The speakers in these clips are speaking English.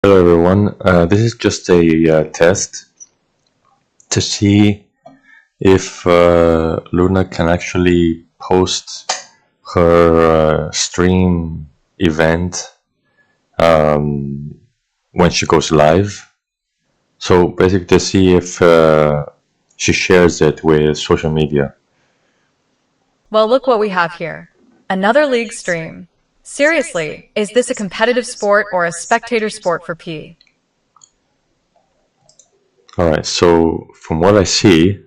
Hello everyone, this is just a test to see if Luna can actually post her stream event when she goes live. So basically to see if she shares it with social media. Well, look what we have here. Another league stream. Seriously, is this a competitive sport or a spectator sport for P? Alright, so from what I see,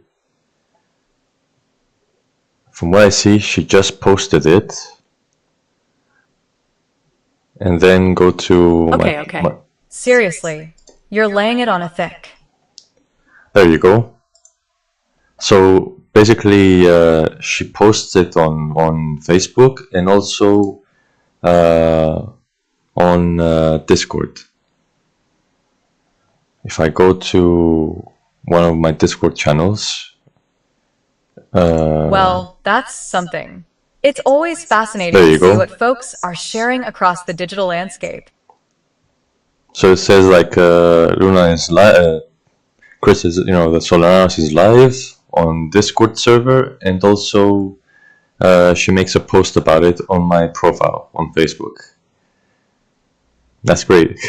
she just posted it. And then go to Okay. Seriously, you're laying it on a thick. There you go. So basically, she posts it on Facebook and also on Discord. If I go to one of my Discord channels, Well, that's something. It's always fascinating there to you see go. what folks are sharing across the digital landscape. So it says like Luna is live. Chris is, the Solonaras is live on Discord server, and also she makes a post about it on my profile on Facebook. That's great.